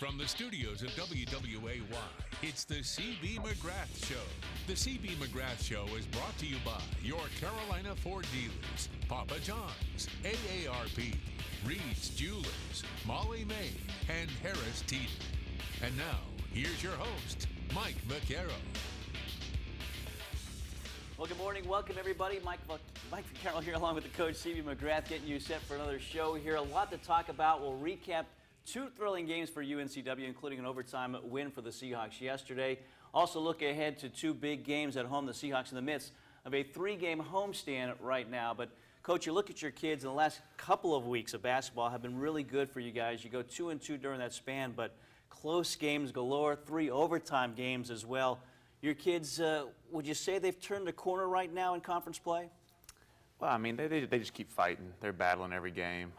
From the studios of WWAY, it's the CB-McGrath Show. The CB-McGrath Show is brought to you by your Carolina Ford dealers, Papa John's, AARP, Reed's Jewelers, Molly May, and Harris Teeter. And now, here's your host, Mike Vaccaro. Well, good morning. Welcome, everybody. Mike Vaccaro here along with the coach, CB-McGrath, getting you set for another show here. A lot to talk about. We'll recap two thrilling games for UNCW, including an overtime win for the Seahawks yesterday. Also look ahead to two big games at home. The Seahawks in the midst of a three-game homestand right now. But, Coach, you look at your kids, in the last couple of weeks of basketball have been really good for you guys. You go 2-2 during that span, but close games galore, 3 overtime games as well. Your kids, would you say they've turned the corner right now in conference play? Well, I mean, they just keep fighting. They're battling every game.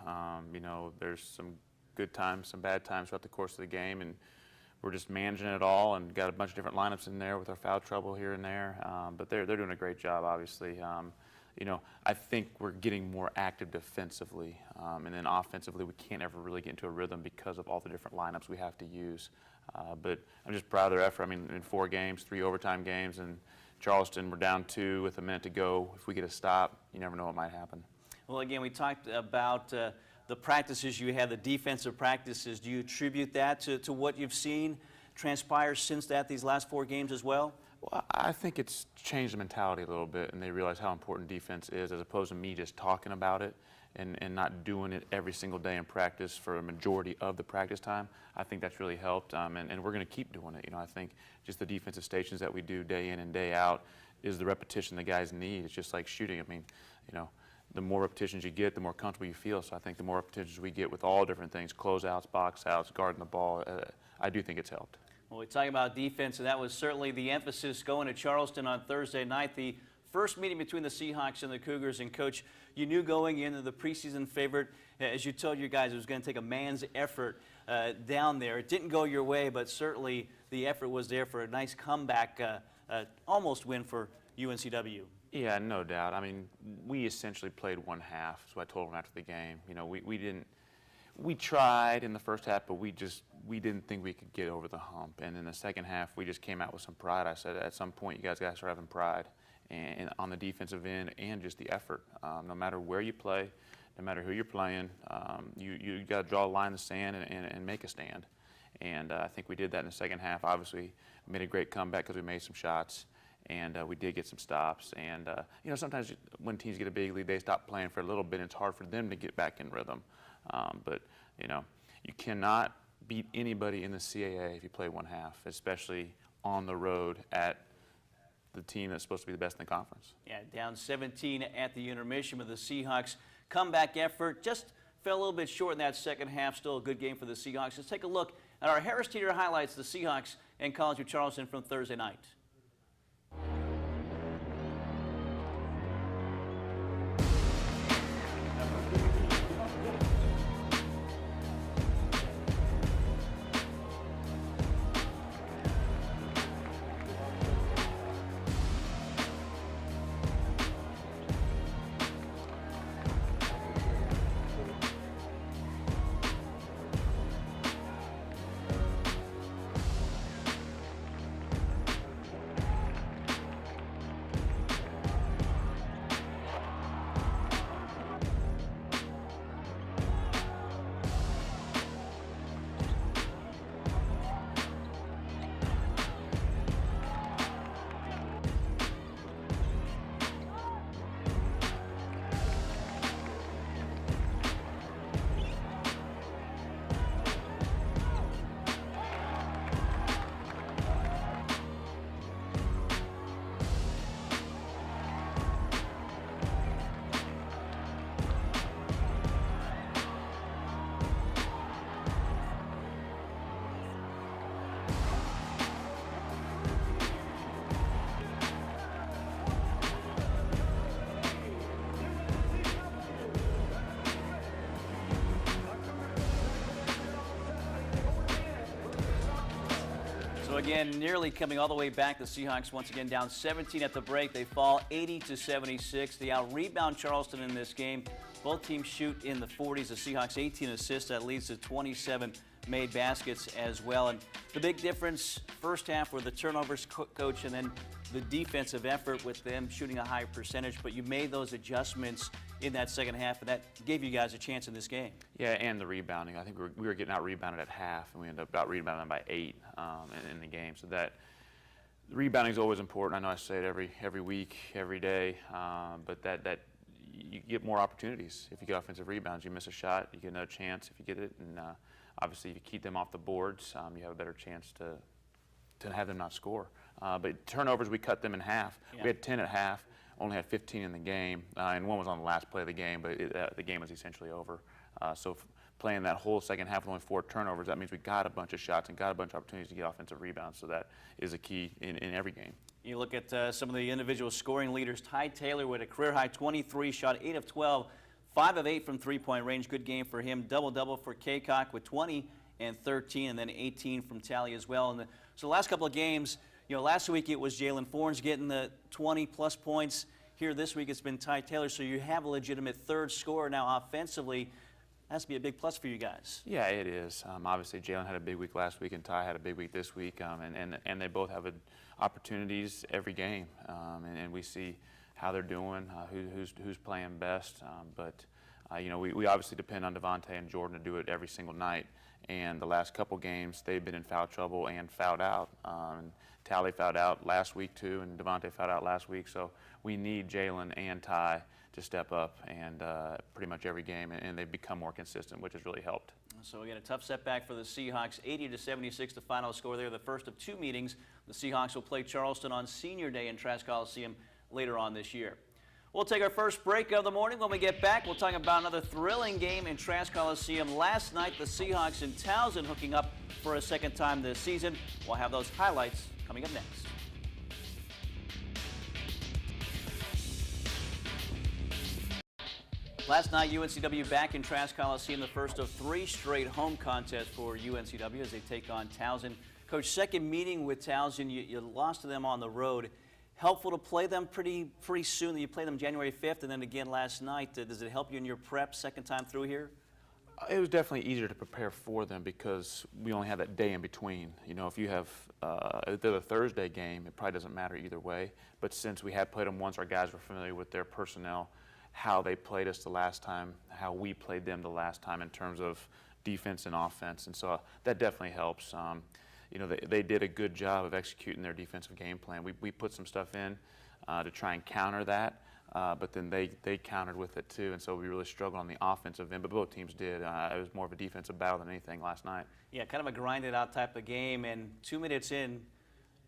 You know, there's some good times, some bad times throughout the course of the game, and we're just managing it all and got a bunch of different lineups in there with our foul trouble here and there. But they're doing a great job, obviously. You know, I think we're getting more active defensively, and then offensively we can't ever really get into a rhythm because of all the different lineups we have to use. But I'm just proud of their effort. I mean, in 4 games, 3 overtime games, and Charleston, we're down 2 with a minute to go. If we get a stop, you never know what might happen. Well, again, we talked about the practices you had, the defensive practices. Do you attribute that to what you've seen transpire since these last 4 games as well? Well, I think it's changed the mentality a little bit, and they realize how important defense is, as opposed to me just talking about it and not doing it every single day in practice for a majority of the practice time. I think that's really helped, and we're going to keep doing it. You know, I think just the defensive stations that we do day in and day out is the repetition the guys need. It's just like shooting. I mean, you know, the more repetitions you get, the more comfortable you feel. So I think the more repetitions we get with all different things, closeouts, box outs, guarding the ball, I do think it's helped. Well, we talk about defense, and that was certainly the emphasis going to Charleston on Thursday night. The first meeting between the Seahawks and the Cougars. And, Coach, you knew going into the preseason favorite, as you told your guys, it was going to take a man's effort down there. It didn't go your way, but certainly the effort was there for a nice comeback, almost win for UNCW. Yeah, no doubt. I mean, we essentially played one half, so I told them after the game. You know, we tried in the first half, but we didn't think we could get over the hump. And in the second half, we just came out with some pride. I said, at some point, you guys got to start having pride, and on the defensive end and just the effort. No matter where you play, no matter who you're playing, you got to draw a line in the sand and make a stand. And I think we did that in the second half. Obviously, made a great comeback because we made some shots. And we did get some stops. And, you know, sometimes when teams get a big lead, they stop playing for a little bit, and it's hard for them to get back in rhythm. But, you know, you cannot beat anybody in the CAA if you play one half, especially on the road at the team that's supposed to be the best in the conference. Yeah, down 17 at the intermission with the Seahawks. Comeback effort just fell a little bit short in that second half. Still a good game for the Seahawks. Let's take a look at our Harris Teeter highlights, the Seahawks and College of Charleston from Thursday night. So again, nearly coming all the way back. The Seahawks once again down 17 at the break. They fall 80-76. They out-rebound Charleston in this game. Both teams shoot in the 40s. The Seahawks 18 assists. That leads to 27 made baskets as well. And the big difference first half were the turnovers, coach, and then the defensive effort with them shooting a higher percentage. But you made those adjustments in that second half, and that gave you guys a chance in this game. Yeah, and the rebounding. I think we were getting out-rebounded at half, and we ended up out-rebounding by 8 in the game. So that rebounding is always important. I know I say it every week, every day, but that you get more opportunities. If you get offensive rebounds, you miss a shot, you get another chance if you get it, and obviously if you keep them off the boards, you have a better chance to have them not score. But turnovers, we cut them in half. Yeah. We had 10 at half, only had 15 in the game, and one was on the last play of the game, but the game was essentially over. So playing that whole second half with only 4 turnovers, that means we got a bunch of shots and got a bunch of opportunities to get offensive rebounds, so that is a key in every game. You look at some of the individual scoring leaders. Ty Taylor with a career-high 23, shot 8 of 12, 5 of 8 from three-point range. Good game for him. Double-double for Kaycock with 20 and 13, and then 18 from Tally as well. And so the last couple of games, you know, last week it was Jalen Fornes getting the 20-plus points. Here this week it's been Ty Taylor, so you have a legitimate third scorer now offensively. Has to be a big plus for you guys. Yeah, it is. Obviously, Jalen had a big week last week, and Ty had a big week this week, and they both have opportunities every game, and we see how they're doing, who's playing best. But you know, we obviously depend on Devontae and Jordan to do it every single night. And the last couple games, they've been in foul trouble and fouled out. And Tally fouled out last week too, and Devontae fouled out last week. So we need Jalen and Ty to step up and pretty much every game, and they've become more consistent, which has really helped. So again, a tough setback for the Seahawks, 80-76, the final score there, the first of 2 meetings. The Seahawks will play Charleston on Senior Day in Trask Coliseum later on this year. We'll take our first break of the morning. When we get back, we'll talk about another thrilling game in Trask Coliseum. Last night, the Seahawks and Towson hooking up for a second time this season. We'll have those highlights coming up next. Last night, UNCW back in Trask Coliseum, the first of 3 straight home contests for UNCW as they take on Towson. Coach, second meeting with Towson, you lost to them on the road. Helpful to play them pretty soon. You play them January 5th and then again last night. Does it help you in your prep second time through here? It was definitely easier to prepare for them because we only had that day in between. You know, if you have the Thursday game, it probably doesn't matter either way. But since we had played them once, our guys were familiar with their personnel, how they played us the last time, how we played them the last time in terms of defense and offense. And so that definitely helps. You know, they did a good job of executing their defensive game plan. We put some stuff in to try and counter that, but then they countered with it too, and so we really struggled on the offensive end, but both teams did. It was more of a defensive battle than anything last night. Yeah, kind of a grinded-out type of game, and 2 minutes in,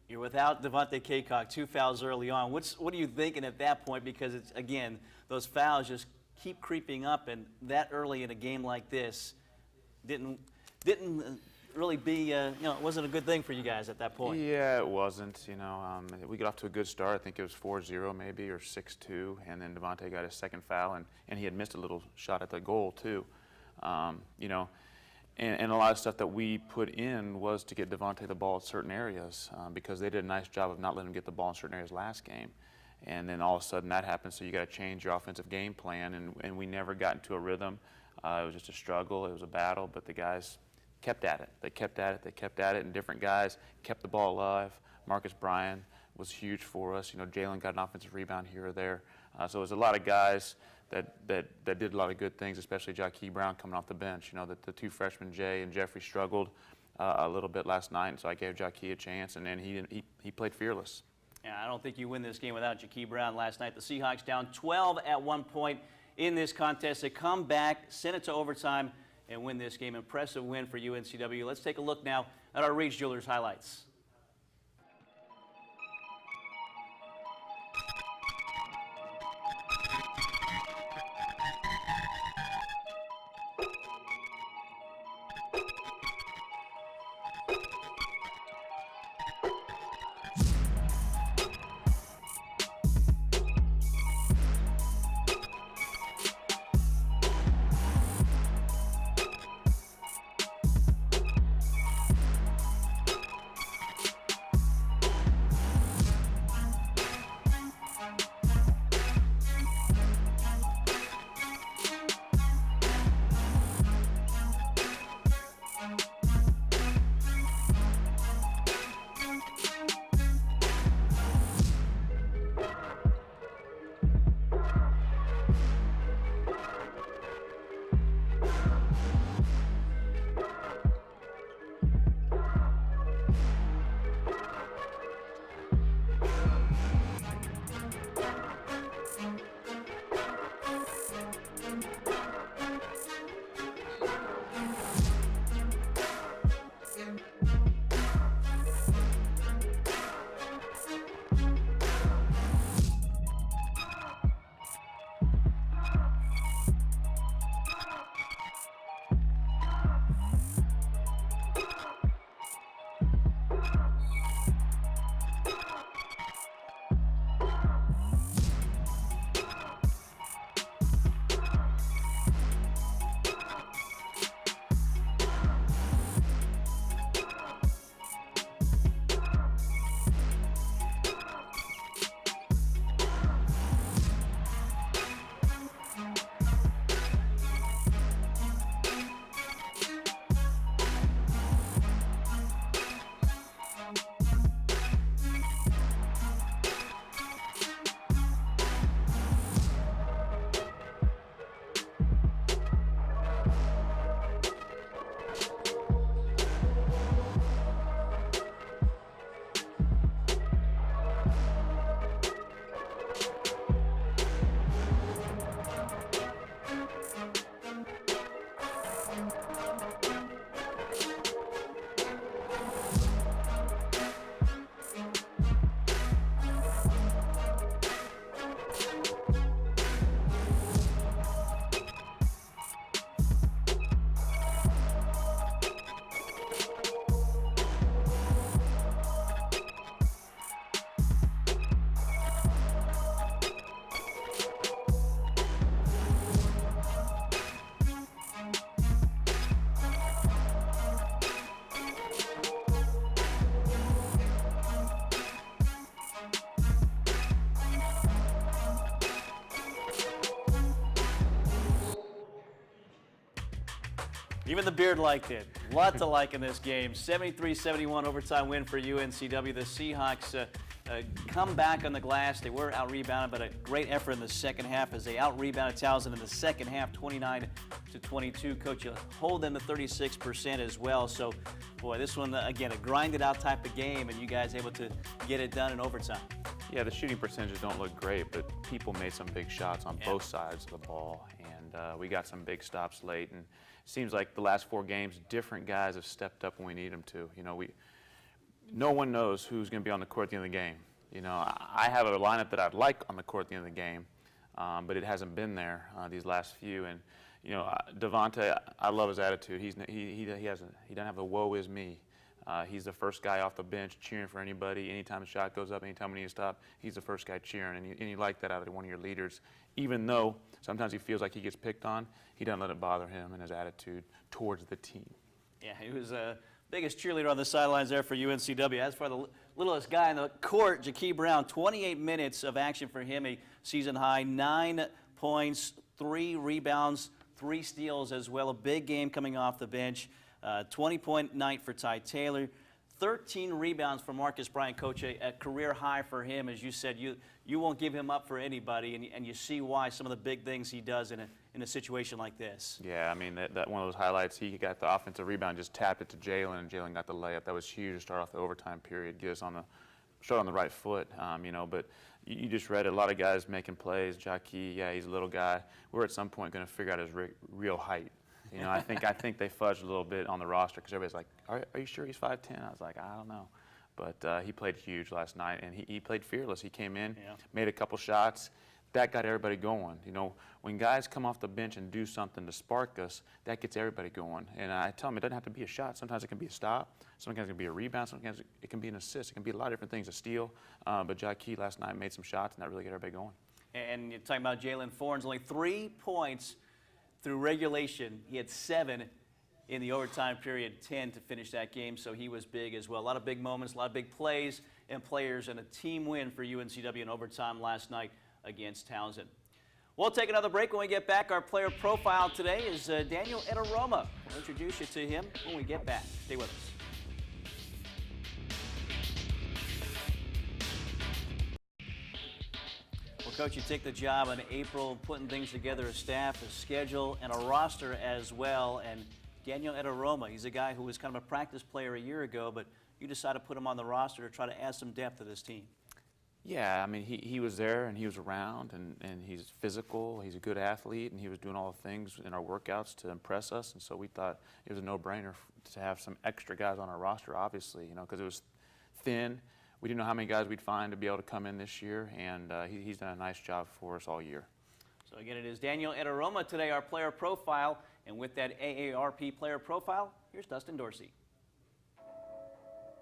you're without Devontae Kaycock, 2 fouls early on. What are you thinking at that point? Because, it's again, those fouls just keep creeping up, and that early in a game like this didn't really be, you know, it wasn't a good thing for you guys at that point. Yeah, it wasn't. You know, we got off to a good start. I think it was 4-0 maybe, or 6-2, and then Devontae got his second foul, and he had missed a little shot at the goal too. You know, and a lot of stuff that we put in was to get Devontae the ball at certain areas because they did a nice job of not letting him get the ball in certain areas last game. And then all of a sudden that happens, so you got to change your offensive game plan, and we never got into a rhythm. It was just a struggle. It was a battle, but the guys kept at it. They kept at it. They kept at it, and different guys kept the ball alive. Marcus Bryan was huge for us. You know, Jalen got an offensive rebound here or there. So it was a lot of guys that did a lot of good things, especially Jackie Brown coming off the bench. You know, the 2 freshmen, Jay and Jeffrey, struggled a little bit last night, and so I gave Jackie a chance, and then he played fearless. Yeah, I don't think you win this game without Jackie Brown last night. The Seahawks down 12 at one point in this contest. They come back, send it to overtime, and win this game. Impressive win for UNCW. Let's take a look now at our Reed's Jewelers highlights. Even the beard liked it. Lot to like in this game. 73-71 overtime win for UNCW. The Seahawks come back on the glass. They were out-rebounded, but a great effort in the second half as they out-rebounded Towson in the second half, 29-22. Coach, you hold them to 36% as well. So, boy, this one, again, a grinded-out type of game, and you guys able to get it done in overtime. Yeah, the shooting percentages don't look great, but people made some big shots on both sides of the ball, and we got some big stops late. And it seems like the last 4 games, different guys have stepped up when we need them to. You know, no one knows who's going to be on the court at the end of the game. You know, I have a lineup that I'd like on the court at the end of the game, but it hasn't been there these last few. And you know, Devontae, I love his attitude. He doesn't have a woe is me. He's the first guy off the bench cheering for anybody. Anytime a shot goes up, anytime we need to stop, he's the first guy cheering. And you like that out of one of your leaders. Even though sometimes he feels like he gets picked on, he doesn't let it bother him and his attitude towards the team. Yeah, he was biggest cheerleader on the sidelines there for UNCW. As for the littlest guy in the court, Jaquie Brown, 28 minutes of action for him, a season high, 9 points, 3 rebounds, 3 steals as well. A big game coming off the bench. 20-point night for Ty Taylor. 13 rebounds for Marcus Bryant. Coach, a career high for him. As you said, you won't give him up for anybody, and you see why some of the big things he does in a situation like this. Yeah, I mean, that one of those highlights, he got the offensive rebound, just tapped it to Jalen, and Jalen got the layup. That was huge to start off the overtime period, get us start on the right foot, you know, but you just read it, a lot of guys making plays. Jaquie, yeah, he's a little guy. We're at some point going to figure out his real height. You know, I think they fudged a little bit on the roster because everybody's like, are you sure he's 5'10"? I was like, I don't know. But he played huge last night, and he played fearless. He came in, made a couple shots. That got everybody going. You know, when guys come off the bench and do something to spark us, that gets everybody going. And I tell them it doesn't have to be a shot. Sometimes it can be a stop. Sometimes it can be a rebound. Sometimes it can be an assist. It can be a lot of different things, a steal. But Jaquie last night made some shots, and that really got everybody going. And you're talking about Jalen Fornes, only 3 points through regulation. He had 7 in the overtime period, 10 to finish that game, so he was big as well. A lot of big moments, a lot of big plays and players, and a team win for UNCW in overtime last night against Towson. We'll take another break. When we get back, our player profile today is Daniel Etoroma. We'll introduce you to him when we get back. Stay with us. Coach, you take the job in April, putting things together, a staff, a schedule, and a roster as well. And Daniel Etoroma, he's a guy who was kind of a practice player a year ago, but you decided to put him on the roster to try to add some depth to this team. Yeah, I mean, he was there and he was around, and he's physical, he's a good athlete, and he was doing all the things in our workouts to impress us. And so we thought it was a no-brainer to have some extra guys on our roster, obviously, you know, because it was thin. We didn't know how many guys we'd find to be able to come in this year, and he's done a nice job for us all year. So again, it is Daniel Etoroma today, our player profile, and with that AARP player profile, here's Dustin Dorsey.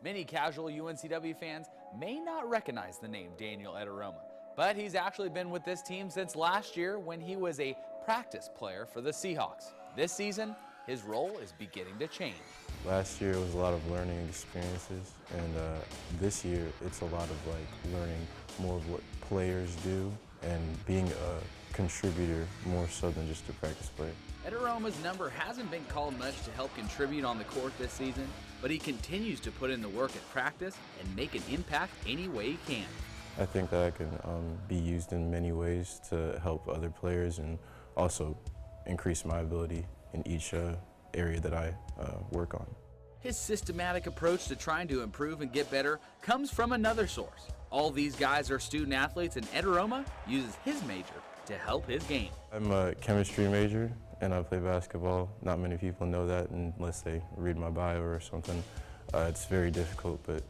Many casual UNCW fans may not recognize the name Daniel Etoroma, but he's actually been with this team since last year when he was a practice player for the Seahawks. This season, his role is beginning to change. Last year was a lot of learning experiences, and this year it's a lot of learning more of what players do and being a contributor more so than just a practice player. Etoroma's number hasn't been called much to help contribute on the court this season, but he continues to put in the work at practice and make an impact any way he can. I think that I can be used in many ways to help other players and also increase my ability in each area that I work on. His systematic approach to trying to improve and get better comes from another source. All these guys are student athletes, and Etoroma uses his major to help his game. I'm a chemistry major, and I play basketball. Not many people know that unless they read my bio or something. It's very difficult, but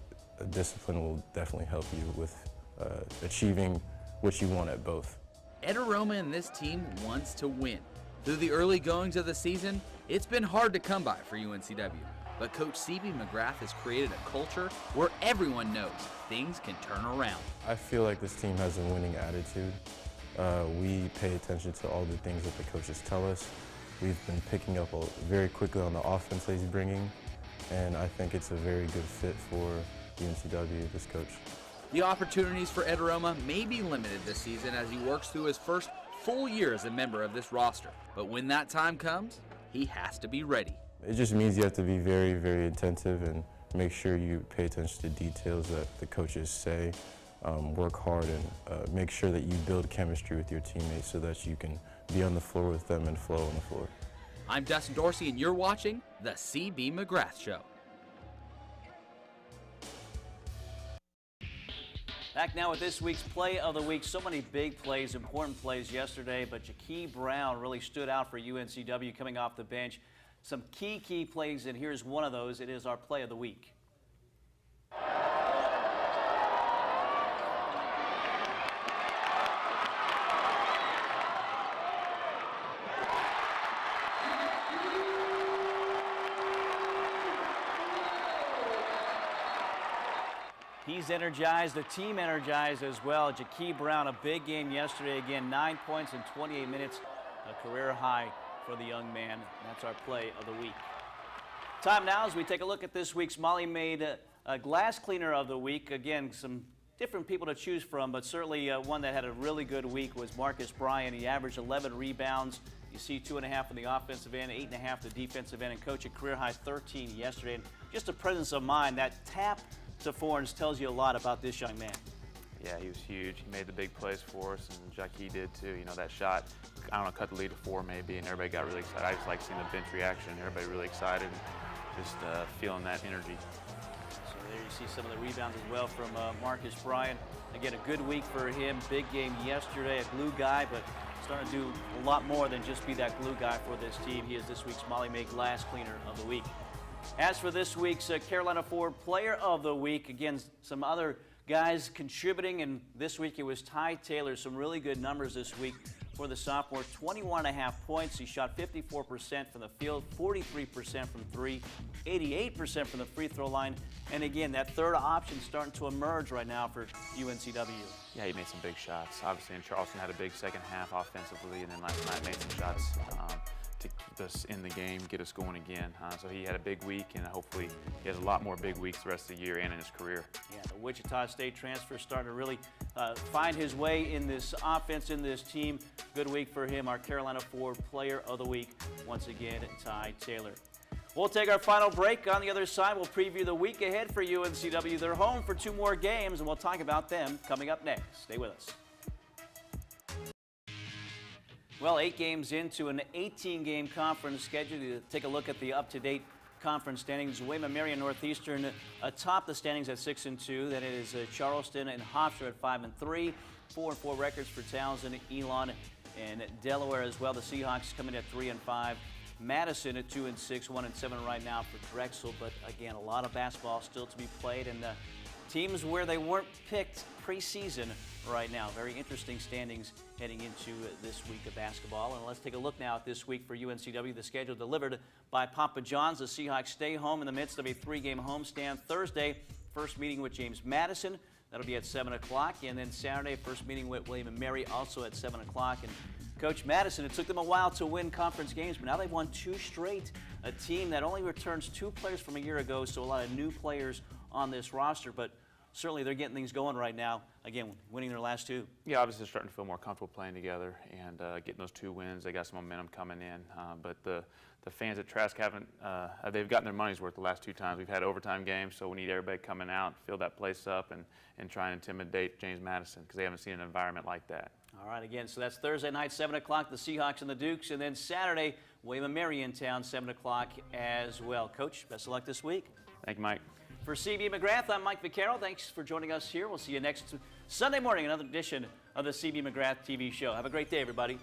discipline will definitely help you with achieving what you want at both. Etoroma and this team wants to win. Through the early goings of the season, it's been hard to come by for UNCW, but Coach cb-mcgrath has created a culture where everyone knows things can turn around. I feel like this team has a winning attitude. We pay attention to all the things that the coaches tell us. We've been picking up very quickly on the offense that he's bringing, and I think it's a very good fit for UNCW, this coach. The opportunities for Etoroma may be limited this season as he works through his first full year as a member of this roster, but when that time comes, he has to be ready. It just means you have to be very, very attentive and make sure you pay attention to details that the coaches say, work hard, and make sure that you build chemistry with your teammates so that you can be on the floor with them and flow on the floor. I'm Dustin Dorsey, and you're watching the CB McGrath Show. Back now with this week's Play of the Week. So many big plays, important plays yesterday, but Jaquie Brown really stood out for UNCW coming off the bench. Some key plays, and here's one of those. It is our Play of the Week. He's energized, the team energized as well. Jaquie Brown, a big game yesterday. Again, 9 points in 28 minutes, a career high for the young man. That's our Play of the Week. Time now as we take a look at this week's Molly Maid Glass Cleaner of the Week. Again, some different people to choose from, but certainly one that had a really good week was Marcus Bryan. He averaged 11 rebounds. You see 2.5 on the offensive end, 8.5 the defensive end, and coach a career high 13 yesterday. And just a presence of mind, that tap to Fornes tells you a lot about this young man. Yeah, he was huge. He made the big plays for us, and Jaquie did too. You know, that shot, I don't know, cut the lead to 4 maybe, and everybody got really excited. I just like seeing the bench reaction. Everybody really excited, and just feeling that energy. So there you see some of the rebounds as well from Marcus Bryan. Again, a good week for him. Big game yesterday, a glue guy, but starting to do a lot more than just be that glue guy for this team. He is this week's Molly Maid Glass Cleaner of the Week. As for this week's Carolina Ford Player of the Week, again, some other guys contributing, and this week it was Ty Taylor. Some really good numbers this week for the sophomore. 21.5 points. He shot 54% from the field, 43% from 3, 88% from the free throw line. And again, that third option starting to emerge right now for UNCW. Yeah, he made some big shots. Obviously, in Charleston had a big second half offensively, and then last night made some shots to keep us in the game, get us going again. So he had a big week, and hopefully he has a lot more big weeks the rest of the year and in his career. Yeah, the Wichita State transfer starting to really find his way in this offense, in this team. Good week for him, our Carolina Ford Player of the Week. Once again, Ty Taylor. We'll take our final break. On the other side, we'll preview the week ahead for UNCW. They're home for 2 more games, and we'll talk about them coming up next. Stay with us. Well, 8 games into an 18-game conference schedule. To take a look at the up-to-date conference standings, William & Mary and Northeastern atop the standings at 6-2. Then it is Charleston and Hofstra at 5-3. 4-4 records for Towson, Elon, and Delaware as well. The Seahawks coming at 3-5. Madison at 2-6, 1-7 right now for Drexel. But again, a lot of basketball still to be played, and teams where they weren't picked preseason right now. Very interesting standings heading into this week of basketball. And let's take a look now at this week for UNCW. The schedule delivered by Papa John's. The Seahawks stay home in the midst of a 3-game homestand. Thursday, first meeting with James Madison. That'll be at 7 o'clock. And then Saturday, first meeting with William & Mary, also at 7 o'clock. And Coach Madison, it took them a while to win conference games, but now they've won 2 straight. A team that only returns 2 players from a year ago, so a lot of new players on this roster. But certainly they're getting things going right now. Again, winning their last 2. Yeah, obviously they're starting to feel more comfortable playing together and getting those 2 wins. They got some momentum coming in. But the fans at Trask haven't, they've gotten their money's worth the last 2 times. We've had overtime games, so we need everybody coming out, fill that place up, and try and intimidate James Madison because they haven't seen an environment like that. All right, again, so that's Thursday night, 7 o'clock, the Seahawks and the Dukes. And then Saturday, William & Mary in town, 7 o'clock as well. Coach, best of luck this week. Thank you, Mike. For CB McGrath, I'm Mike Vaccaro. Thanks for joining us here. We'll see you next Sunday morning, another edition of the CB McGrath TV show. Have a great day, everybody.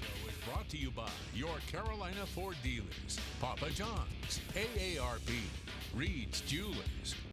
Show is brought to you by your Carolina Ford dealers, Papa John's, AARP, Reed's Jewelers,